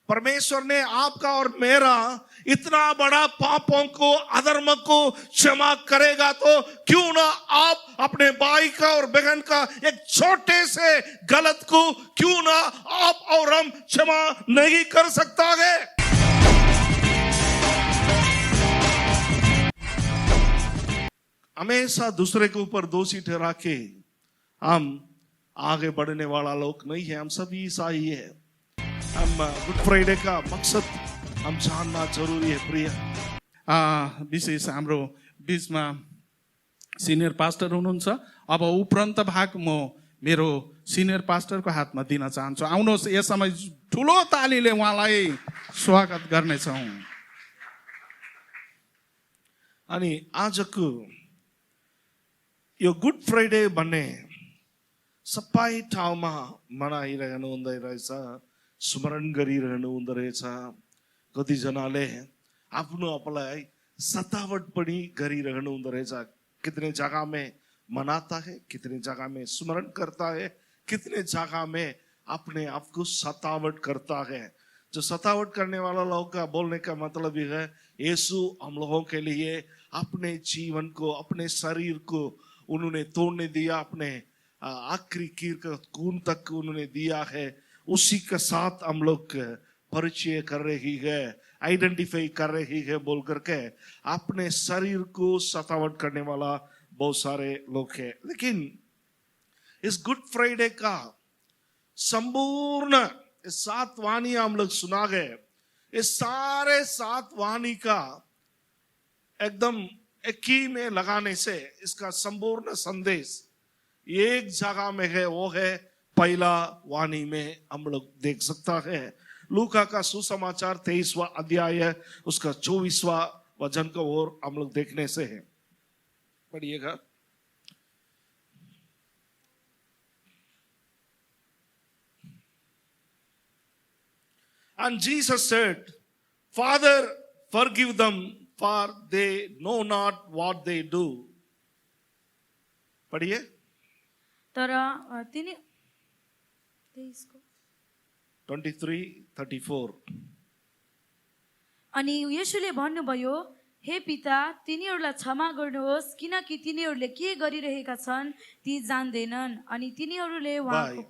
परमेश्वर ने आपका और मेरा इतना बड़ा पापों को, अधर्म को क्षमा करेगा, तो क्यों ना आप अपने भाई का और बहन का एक छोटे से गलत को क्यों ना आप और हम क्षमा नहीं कर सकता है। हमेशा दूसरे के ऊपर दोषी ठहरा के हम आगे बढ़ने वाला लोग नहीं है। हम सभी ईसाई है। हम गुड फ्राइडे का मकसद हम जानना जरूरी है प्रिय। विशेष हाम्रो बिचमा सिनियर पास्टर हुनुहुन्छ। अब उपरान्त भाग म मेरो सिनियर पास्टरको हातमा दिन चाहन्छु। आउनुहोस्, यस समय ठुलो तालीले उहाँलाई स्वागत गर्नेछौँ। अनि आजको यो गुड फ्राइडे भन्ने सबै ठाउँमा मनाइरहनु हुँदै रहेछ, स्मरण गरिरहनु हुँदो रहेछ। कतिजनाले आफ्नो आफूलाई सतावट पनि गरिरहनु हुँदो रहेछ। कितने जगह में मनाता है, कितने जगह में स्मरण करता है, कितने जगह में अपने आप को सतावट करता है। जो सतावट करने वाला लोग का बोलने का मतलब ये है, यीशु हम लोगों के लिए अपने जीवन को, अपने शरीर को उन्होंने तोड़ने दिया, अपने आखिरी कीर का खून तक उन्होंने दिया है। उसी के साथ हम लोग परिचय कर रही है, आइडेंटिफाई कर रही है बोल करके अपने शरीर को सतावट करने वाला बहुत सारे लोग हैं। लेकिन इस गुड फ्राइडे का संपूर्ण 7 वाणी हम लोग सुना गए। इस सारे 7 वाणी का एकदम एक ही में लगाने से इसका संपूर्ण संदेश एक जगह में है, वो है पहला वाणी में हम लोग देख सकता है। लूका का सुसमाचार 23वां अध्याय उसका 24वां वचन को और हम लोग देखने से है। पढ़िएगा। And Jesus said, Father, forgive them, for they know not what they do. पढ़िए। तर तिनी 23:34 अनि येशूले भन्नुभयो, हे पिता, तिनीहरूलाई क्षमा गर्नुहोस्, किनकि तिनीहरूले के गरिरहेका छन् ती जान्दैनन्। अनि तिनीहरूले उहाँको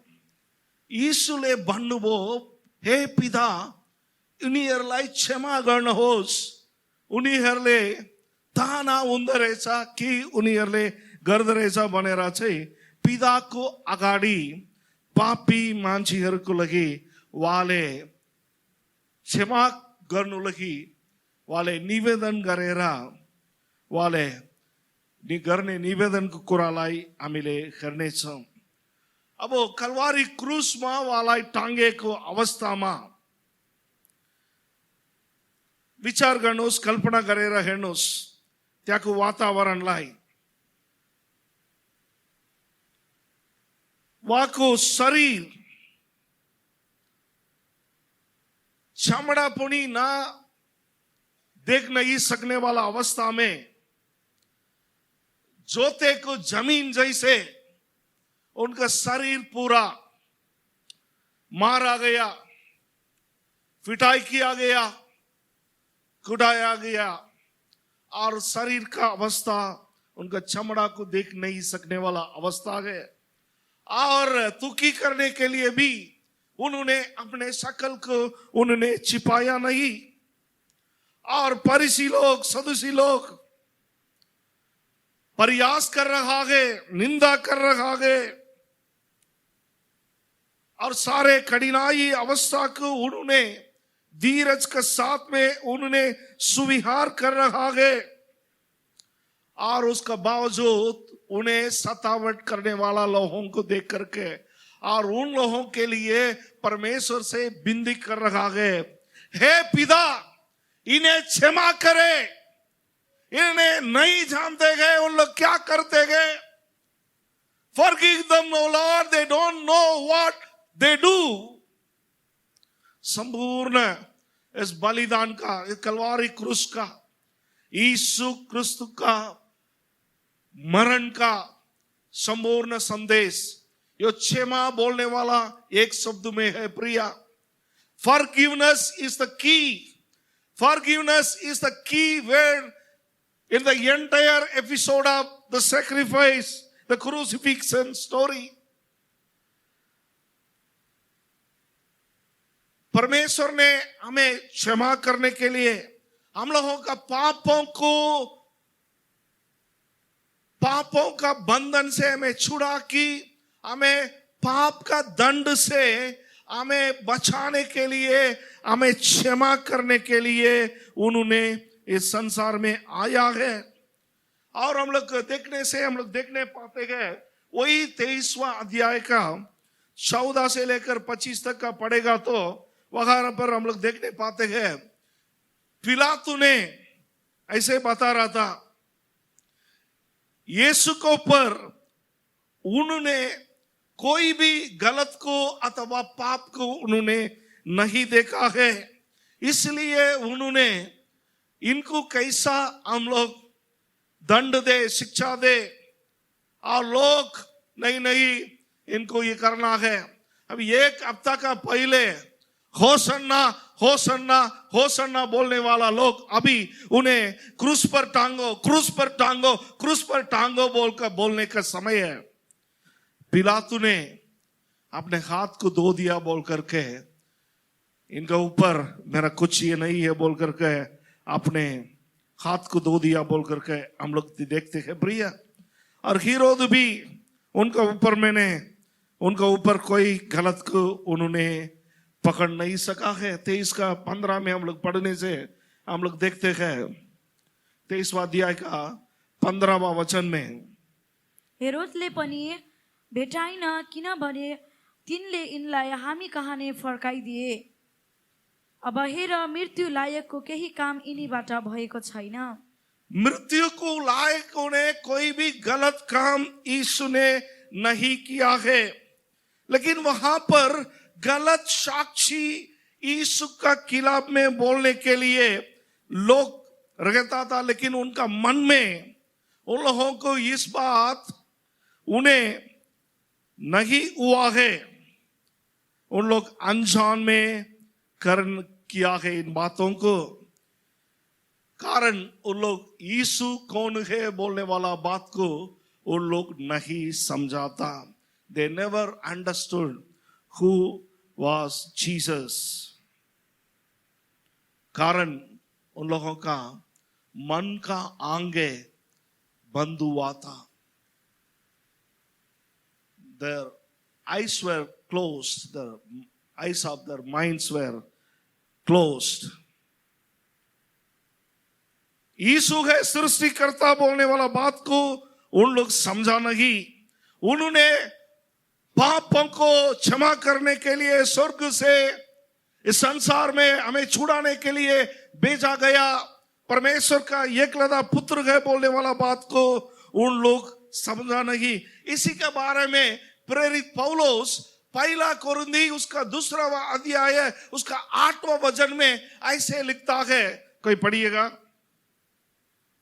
यीशुले भन्नुभयो, हे पिता, उनीहरूलाई क्षमा गर्नुहोस्, उनीहरूले थाहा नहुँदो रहेछ कि उनीहरूले गर्दो रहेछ भनेर चाहिँ पिताको अगाडि पापी मान्छेहरूको लागि उहाँले क्षमा गर्नु लागि उहाँले निवेदन गरेर उहाँले गर्ने निवेदनको कुरालाई हामीले गर्नेछौँ। अब कलवारी क्रुसमा उहाँलाई टाँगेको अवस्थामा विचार गर्नुहोस्, कल्पना गरेर हेर्नुहोस् त्यहाँको वातावरणलाई। उहाँको शरीर चमड़ा पनि ना देख नहीं सकने वाला अवस्था में जोते को जमीन जैसे उनका शरीर पूरा मारा गया, पिटाई किया गया, कुटाया गया और शरीर का अवस्था उनका चमड़ा को देख नहीं सकने वाला अवस्था है। और तुकी करने के लिए भी उन्होंने अपने शकल को उन्होंने छिपाया नहीं। और फरीसी लोग, सदूसी लोग प्रयास कर रहा है, निंदा कर रहा है और सारे कठिनाई अवस्था को उन्होंने धीरज के साथ में उन्होंने स्वीकार कर रहा है। और उसका बावजूद उन्हें सतावट करने वाला लोगों को देख करके और उन लोगों के लिए परमेश्वर से विनती कर रहा है, हे पिता, इन्हें क्षमा करे, इन्हें नहीं जानते गए उन लोग क्या करते गए। Forgive them, O Lord, they don't know what they do। संपूर्ण इस बलिदान का, इस कलवारी क्रूस का, यीशु क्रिस्तु का मरण का संपूर्ण संदेश, यो क्षमा बोलने वाला एक शब्द में है प्रिया। Forgiveness is the key. Forgiveness is the key word in the entire episode of the sacrifice, the crucifixion story. परमेश्वर ने हमें क्षमा करने के लिए, हम लोगों का पापों का बंधन से हमें छुड़ा की, हमें पाप का दंड से हमें बचाने के लिए, हमें क्षमा करने के लिए उन्होंने इस संसार में आया है। और हम लोग देखने पाते हैं, वही 23वां अध्याय का 14 से लेकर 25 तक का पढ़ेगा तो वहां पर हम लोग देखने पाते हैं, पिलातु ने ऐसे बता रहा था, यीशु को पर उन्होंने कोई भी गलत को अथवा पाप को उन्होंने नहीं देखा है, इसलिए उन्होंने इनको कैसा हम लोग दंड दे, शिक्षा दे, और लोग नहीं इनको ये करना है। अभी 1 हफ्ता का पहले होसन्ना होसन्ना होसन्ना बोलने वाला लोग अभी उन्हें क्रूस पर टांगो, क्रूस पर टांगो, क्रूस पर टांगो बोलकर बोलने का समय है। पिलातु ने अपने हाथ को धो दिया बोल करके, इनका ऊपर मेरा कुछ ये नहीं है बोल करके अपने हाथ को धो दिया बोल करके हम लोग देखते हैं प्रिय। और हेरोद भी उनका ऊपर कोई गलत को उन्होंने पकड़ नहीं सका है। 23 का 15 में हम लोग पढ़ने से हम लोग देखते हैं, 23वां अध्याय का 15वां वचन में, हेरोदले पनि भेटाइन, किनभने तिनले यिनलाई हामी कहाँ नै फर्काइदिए। अब हेर, मृत्यु लायकको केही काम यिनीबाट भएको छैन। मृत्यु को लायक होने कोई भी गलत काम यीशु ने नहीं किया है, लेकिन वहां पर गलत साक्षी यीशु का खिलाफ में बोलने के लिए लोग रहता था, लेकिन उनका मन में उन लोगों को इस बात उन्हें नहीं हुआ है, उन लोग अनजान में किया है इन बातों को। कारण उन लोग यीशु कौन है बोलने वाला बात को उन लोग नहीं समझाता। They never understood who was Jesus. कारण उन लोगों का मन का आंगे बंद हुआ था। Their eyes were closed, the eyes of their minds were closed. यीशु है सृष्टिकर्ता बोलने वाला बात को उन लोग समझा नहीं। उन्होंने पापों को क्षमा करने के लिए स्वर्ग से इस संसार में हमें छुड़ाने के लिए भेजा गया परमेश्वर का एकलौता पुत्र है बोलने वाला बात को उन लोग समझा नहीं। इसी के बारे में प्रेरित पौलुस 1 कोरिन्थी उसका 2वां अध्याय उसका 8वां वचन में ऐसे लिखता है, कोई पढ़िएगा।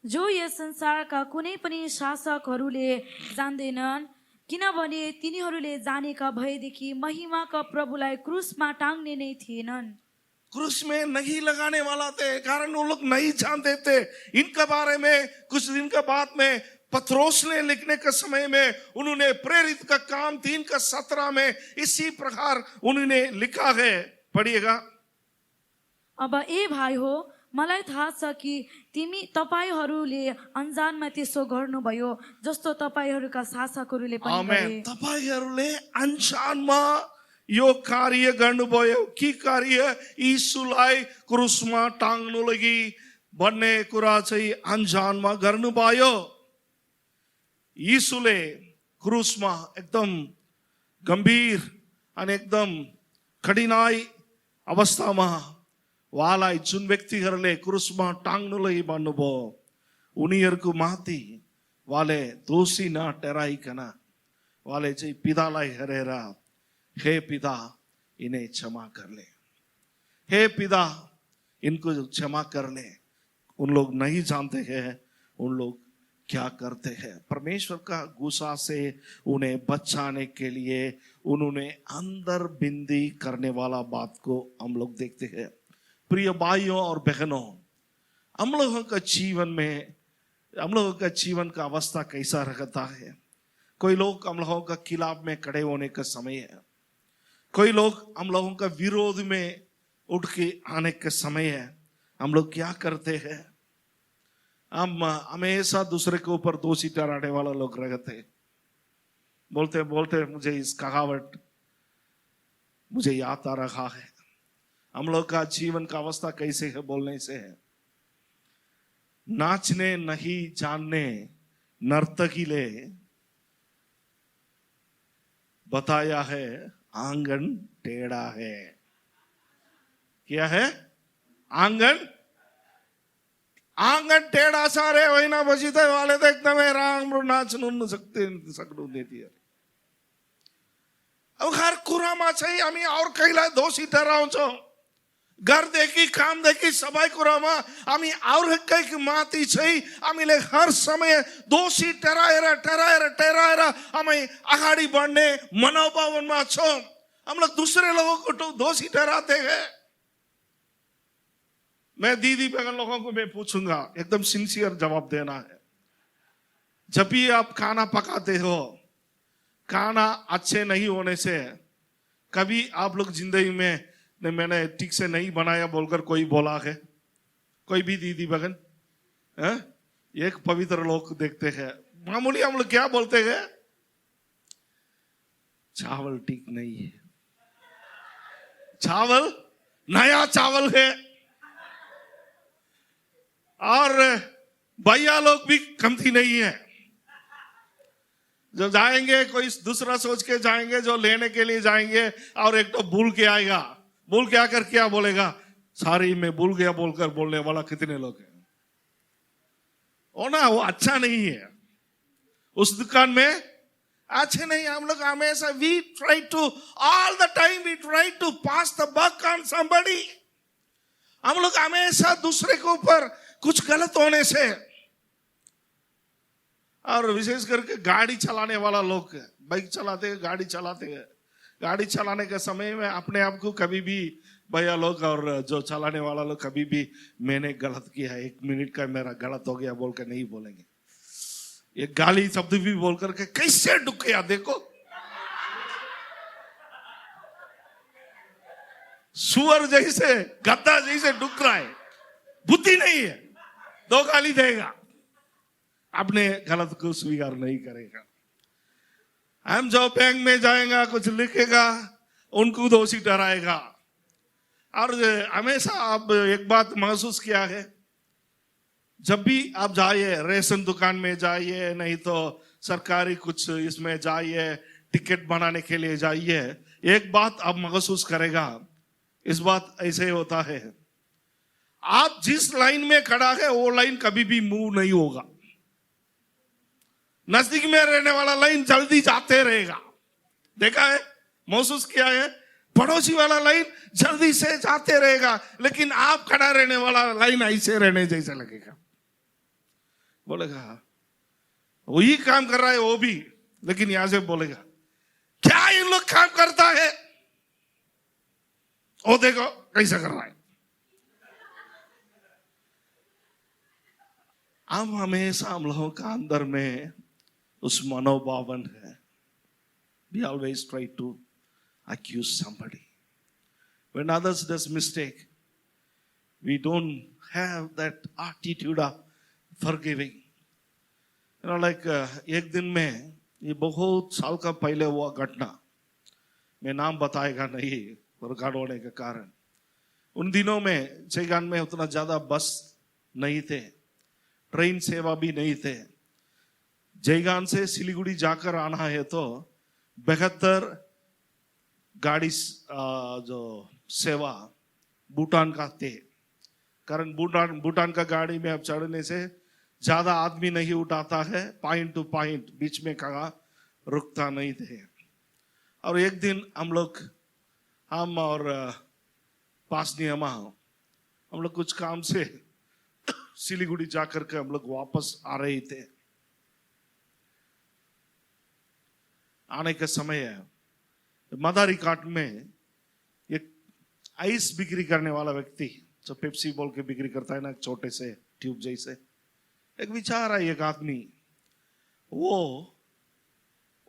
जो यस संसारका कुनै पनि शासकहरूले जान्दैनन्, किनभने तिनीहरूले जानेका भएदेखि महिमाका प्रभुलाई क्रूसमा टांग्ने नै थिएनन्। क्रूस में नहीं लगाने वाला थे, कारण वो लोग नहीं जानते थे। इनके बारे में कुछ दिन के बाद में पत्रोस ने लिखने के समय में उन्होंने प्रेरित का काम 3:17 में इसी प्रकार उन्होंने लिखा है, पढ़िएगा। अब ए भाइ हो, मलाई थाहा छ कि तपाईहरूले अनजानमा त्यसो गर्नुभयो जस्तो तपाईहरूका शासकहरूले पनि गरे। तपाईहरूले अनजानमा यो कार्य गर्नुभयो, के कार्य? यीशुलाई क्रुसमा टाङ्नु लागि भन्ने कुरा चाहिँ अनजानमा गर्नुभयो। यीशुले क्रुसमा एकदम गम्भीर अनि एकदम कठिनाई अवस्थामा उहाँलाई जुन व्यक्तिहरूले क्रुसमा टाङ्नुलाई भन्नुभयो उनीहरूको माथि उहाँले दोषी नठहराइकन उहाँले चाहिँ पितालाई हेरेर, हे पिता इन्हें क्षमा कर ले, हे पिता इनको क्षमा कर ले। उन लोग नहीं जानते हैं उन लोग क्या करते हैं। परमेश्वर का गुस्सा से उन्हें बचाने के लिए उन्होंने अंदर बिंदी करने वाला बात को हम लोग देखते हैं। प्रिय भाइयों और बहनों, हम लोगों का जीवन में, हम लोगों का जीवन का अवस्था कैसा रहता है। कोई लोग हम लोगों का खिलाफ में खड़े होने का समय है, कोई लोग हम लोगों का विरोध में उठ के आने का समय है। हम लोग क्या करते हैं? हम हमेशा दूसरे के ऊपर दोषी ठहराने वाला लोग रहते हैं। बोलते बोलते मुझे इस कहावत मुझे याद आ रहा है। हम लोग का जीवन का अवस्था कैसे है बोलने से है। नाचने नहीं जानने नर्तकी ले बताया है आंगन टेढ़ा है। क्या है? आंगन आंगन टेढ़ा सारे वहीना बजीते वाले तो एकदम राम नाच नुन सकते सकड़ू देती है। अब हर कुरामा चाहिए हमें और कैला दोषी ठहराओ छो। घर देखी काम देखी सबाई कुरामा हमें और कई माती चाहिए हमें हर समय दोषी ठहराएरा ठहराएरा ठहराएरा हमें आगाड़ी बढ़ने मनोभावन में छो। हम लोग दूसरे लोगों को तो दोषी ठहराते हैं। मैं दीदी बहन लोगों को मैं पूछूंगा, एकदम सिंसियर जवाब देना है। जब भी आप खाना पकाते हो, खाना अच्छे नहीं होने से कभी आप लोग जिंदगी में मैंने ठीक से नहीं बनाया बोलकर कोई बोला है? कोई भी दीदी बहन है? एक पवित्र लोग देखते हैं, मामूली हम लोग क्या बोलते हैं? चावल ठीक नहीं है, चावल नया चावल है। और भैया लोग भी कमती नहीं है, जो जाएंगे कोई दूसरा सोच के जाएंगे, जो लेने के लिए जाएंगे और एक तो भूल के आएगा, भूल के आकर क्या बोलेगा? सारी मैं भूल गया बोलकर बोलने वाला कितने लोग हैं? ओ ना, वो अच्छा नहीं है। उस दुकान में अच्छे नहीं। हम लोग हमेशा we try to all the time we try to pass the buck on somebody. हम लोग हमेशा दूसरे के ऊपर कुछ गलत होने से, और विशेष करके गाड़ी चलाने वाला लोग, बाइक चलाते हैं, गाड़ी चलाते हैं, गाड़ी चलाने के समय में अपने आप को कभी भी भैया लोग और जो चलाने वाला लोग कभी भी मैंने गलत किया है, 1 मिनट का मेरा गलत हो गया बोलकर नहीं बोलेंगे। ये गाली शब्द भी बोल करके कैसे डुक गया देखो, सुअर जैसे गद्दा जैसे डुक रहा है, बुद्धि नहीं है, 2 गाली देगा, अपने गलत को स्वीकार नहीं करेगा। हम जो बैंक में जाएगा कुछ लिखेगा, उनको दोषी ठहराएगा। और हमेशा आप एक बात महसूस किया है, जब भी आप जाइए, रेशन दुकान में जाइए, नहीं तो सरकारी कुछ इसमें जाइए, टिकट बनाने के लिए जाइए, एक बात आप महसूस करेगा, इस बात ऐसे होता है, आप जिस लाइन में खड़ा है वो लाइन कभी भी मूव नहीं होगा। नजदीक में रहने वाला लाइन जल्दी जाते रहेगा, देखा है, महसूस किया है। पड़ोसी वाला लाइन जल्दी से जाते रहेगा, लेकिन आप खड़ा रहने वाला लाइन ऐसे रहने जैसा लगेगा। बोलेगा वही काम कर रहा है वो भी, लेकिन यहां से बोलेगा क्या इन लोग काम करता है, वो देखो कैसा कर रहा है। हम हमेशा हम लोगों का अंदर में उस मनोभावन है। We always try to accuse somebody. When others does mistake, we don't have that attitude of forgiving. You know, like एक दिन में, ये बहुत साल का पहले हुआ घटना, मैं नाम बताएगा नहीं रिकॉर्ड होने के कारण। उन दिनों में जयगान में उतना ज्यादा बस नहीं थे, ट्रेन सेवा भी नहीं थे। जयगान से सिलीगुड़ी जाकर आना है तो 72 गाड़ी जो सेवा भूटान का थे, कारण भूटान का गाड़ी में अब चढ़ने से ज्यादा आदमी नहीं उठाता है, पॉइंट टू पॉइंट, बीच में कहा रुकता नहीं थे। और एक दिन हम और पासनियमा हम लोग कुछ काम से सिलीगुड़ी जाकर के हम लोग वापस आ रहे थे। आने का समय है, मदारी काट में एक आइस बिक्री करने वाला व्यक्ति जो पेप्सी बोल के बिक्री करता है ना, छोटे से ट्यूब जैसे, एक बेचारा एक आदमी, वो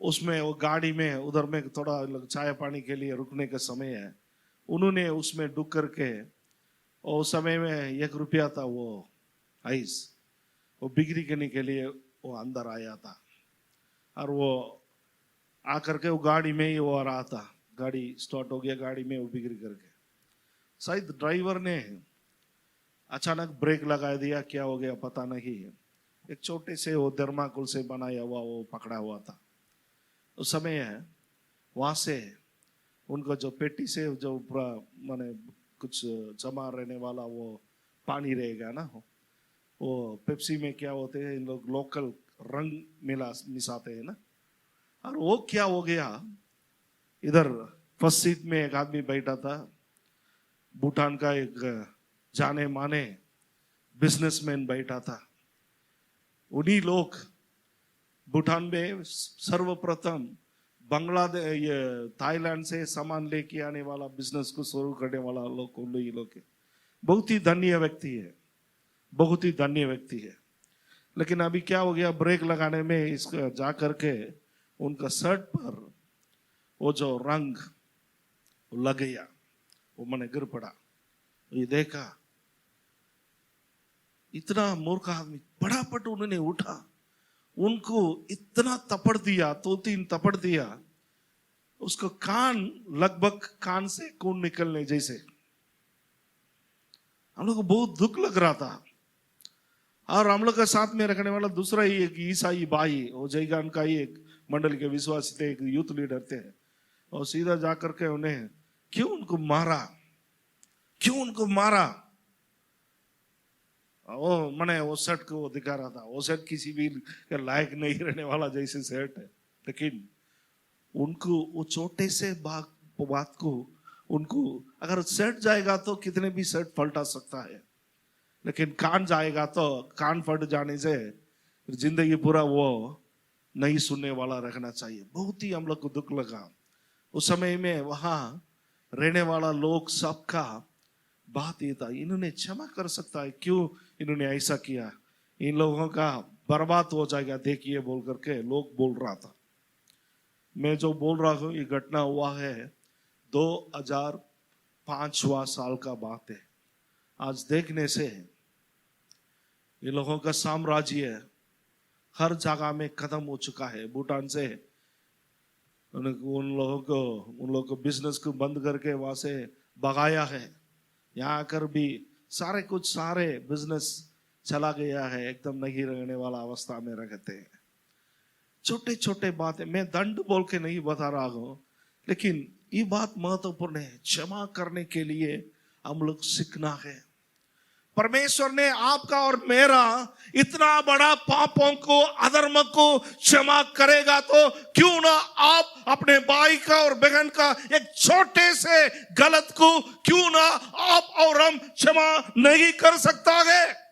उसमें वो गाड़ी में उधर में थोड़ा चाय पानी के लिए रुकने का समय है, उन्होंने उसमें डूब करके, और उस समय में 1 रुपया था वो आइस, वो बिक्री करने के लिए वो अंदर आया था, और वो आकर के वो गाड़ी में ही वो आ रहा था, गाड़ी स्टार्ट हो गया, गाड़ी में वो बिक्री करके शायद ड्राइवर ने अचानक ब्रेक लगा दिया, क्या हो गया पता नहीं, एक छोटे से वो थर्माकोल से बनाया हुआ वो पकड़ा हुआ था। उस समय वहां से उनको जो पेटी से जो माने कुछ जमा रहने वाला वो पानी रहेगा ना, वो पेप्सी में क्या होते हैं इन लोग लोकल रंग मिसाते हैं ना, और वो क्या हो गया, इधर फर्स्ट सीट में एक आदमी बैठा था, भूटान का एक जाने माने बिजनेसमैन बैठा था। उन्हीं लोग भूटान में सर्वप्रथम बांग्लादेश ये थाईलैंड से सामान लेके आने वाला बिजनेस को शुरू करने वाला लोग उन लोग है। बहुत ही धन्य व्यक्ति है, बहुत ही धन्य व्यक्ति है। लेकिन अभी क्या हो गया, ब्रेक लगाने में इसका जा करके उनका शर्ट पर वो जो रंग लग गया, वो मैंने गिर पड़ा। ये देखा, इतना मूर्ख आदमी, फटाफट उन्होंने उठा, उनको इतना तपड़ दिया, 2-3 तपड़ दिया, उसको कान लगभग कान से खून निकलने जैसे। हम लोग को बहुत दुख लग रहा था। और हम लोग के साथ में रखने वाला दूसरा ही एक ईसाई भाई, वो जयगान का ही एक मंडल के विश्वासी थे, एक यूथ लीडर थे, और सीधा जाकर के उन्हें क्यों उनको मारा, क्यों उनको मारा। वो मैंने वो शर्ट को दिखा रहा था, वो शर्ट किसी भी के लायक नहीं रहने वाला जैसे शर्ट है, लेकिन उनको वो छोटे से बात को, उनको अगर शर्ट जाएगा तो कितने भी शर्ट पलटा सकता है, लेकिन कान जाएगा तो कान फट जाने से जिंदगी पूरा वो नहीं सुनने वाला रखना चाहिए। बहुत ही हम लोग को दुख लगा उस समय में। वहां रहने वाला लोग सबका बात ये था, इन्होंने क्षमा कर सकता है, क्यों इन्होंने ऐसा किया, इन लोगों का बर्बाद हो जाएगा देखिए बोल करके लोग बोल रहा था। मैं जो बोल रहा हूँ ये घटना हुआ है 2005वां साल का बात है। आज देखने से ये लोगों का साम्राज्य हर जगह में खत्म हो चुका है। भूटान से उन लोगों को बिजनेस को बंद करके वहां से भगाया है। यहाँ आकर भी सारे बिजनेस चला गया है, एकदम नहीं रहने वाला अवस्था में रखते हैं। छोटे छोटे बातें मैं दंड बोल के नहीं बता रहा हूं, लेकिन ये बात महत्वपूर्ण है। क्षमा करने के लिए हम लोग सीखना है। परमेश्वर ने आपका और मेरा इतना बड़ा पापों को, अधर्म को क्षमा करेगा, तो क्यों ना आप अपने भाई का और बहन का एक छोटे से गलत को क्यों ना आप और हम क्षमा नहीं कर सकता है।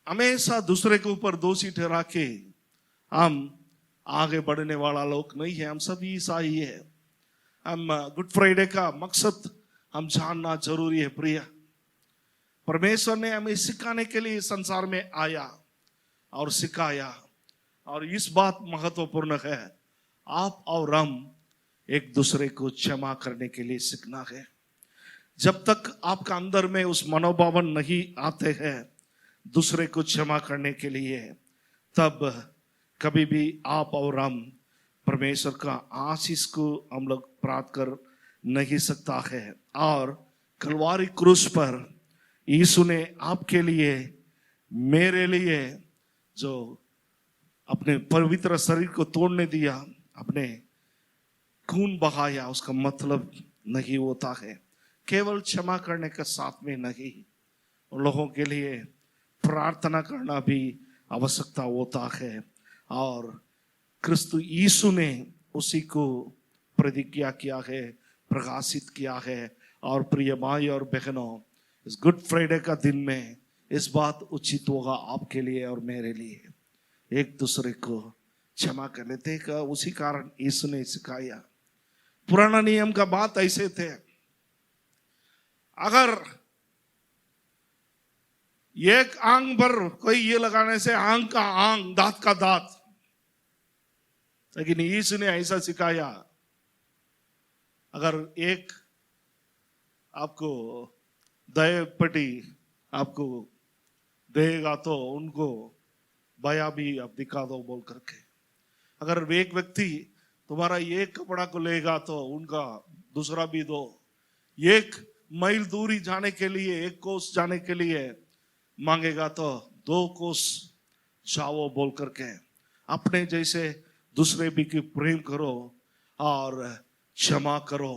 हमेशा दूसरे के ऊपर दोषी ठहरा के हम आगे बढ़ने वाला लोग नहीं है। हम सभी ईसाई है। हम गुड फ्राइडे का मकसद हम जानना जरूरी है। प्रिय, परमेश्वर ने हमें सिखाने के लिए संसार में आया और सिखाया, और इस बात महत्वपूर्ण है, आप और हम एक दूसरे को क्षमा करने के लिए सीखना है। जब तक आपका अंदर में उस मनोभाव नहीं आते हैं दूसरे को क्षमा करने के लिए, तब कभी भी आप और हम परमेश्वर का आशीष को हम लोग प्राप्त कर नहीं सकता है। और कलवारी क्रूस पर यीशु ने आपके लिए, मेरे लिए जो अपने पवित्र शरीर को तोड़ने दिया, अपने खून बहाया, उसका मतलब नहीं होता है केवल क्षमा करने के साथ में नहीं, उन लोगों के लिए प्रार्थना करना भी आवश्यकता होता है। और क्रिस्तु यीशु ने उसी को प्रतिज्ञा किया है, प्रकाशित किया है। और प्रिय भाई और बहनों, इस गुड फ्राइडे का दिन में इस बात उचित होगा आपके लिए और मेरे लिए। एक दूसरे को क्षमा कर लेते का। उसी कारण यीशु ने सिखाया। पुराना नियम का बात ऐसे थे, अगर एक आंग पर कोई ये लगाने से आंग का आंग, दांत का दांत, लेकिन यीशु ने ऐसा सिखाया, अगर एक आपको दाएं पट्टी आपको देगा तो उनको बाया भी आप दिखा दो बोल करके। अगर एक व्यक्ति तुम्हारा एक कपड़ा को लेगा तो उनका दूसरा भी दो। एक मील दूरी जाने के लिए, एक कोस जाने के लिए मांगेगा तो 2 कोस जाओ बोल करके। अपने जैसे दूसरे भी की प्रेम करो और क्षमा करो,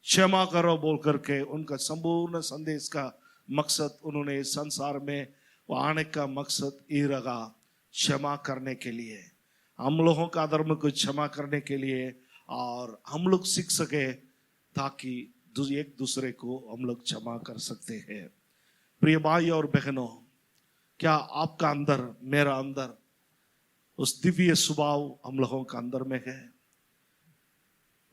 क्षमा करो बोल करके उनका संपूर्ण संदेश का मकसद, उन्होंने इस संसार में वो आने का मकसद ये रहा, क्षमा करने के लिए, हम लोगों का धर्म को क्षमा करने के लिए, और हम लोग सीख सके ताकि एक दूसरे को हम लोग क्षमा कर सकते हैं। प्रिय भाई और बहनों, क्या आपका अंदर, मेरा अंदर उस दिव्य स्वभाव हम लोगों का अंदर में है?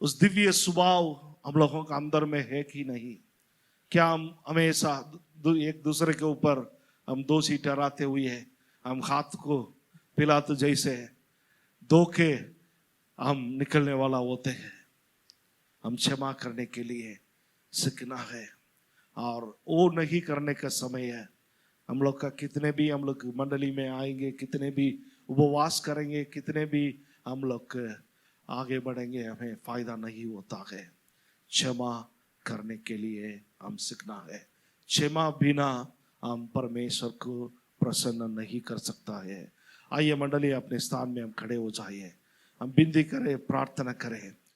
उस दिव्य स्वभाव हम लोगों का अंदर में है कि नहीं? क्या हम हमेशा एक दूसरे के ऊपर हम दोषी ठहराते हुए हम हाथ को पिलाते जैसे धोखे हम निकलने वाला होते हैं? हम क्षमा करने के लिए सीखना है, और वो नहीं करने का समय है। हम लोग का कितने भी हम लोग मंडली में आएंगे, कितने भी उपवास करेंगे, कितने भी हम लोग आगे बढ़ेंगे, हमें फायदा नहीं होता है। क्षमा करने के लिए हम सीखना है। क्षमा बिना हम परमेश्वर को प्रसन्न नहीं कर सकता है। आइए मंडली, अपने स्थान में हम खड़े हो जाइए, हम विनती करें, प्रार्थना करें।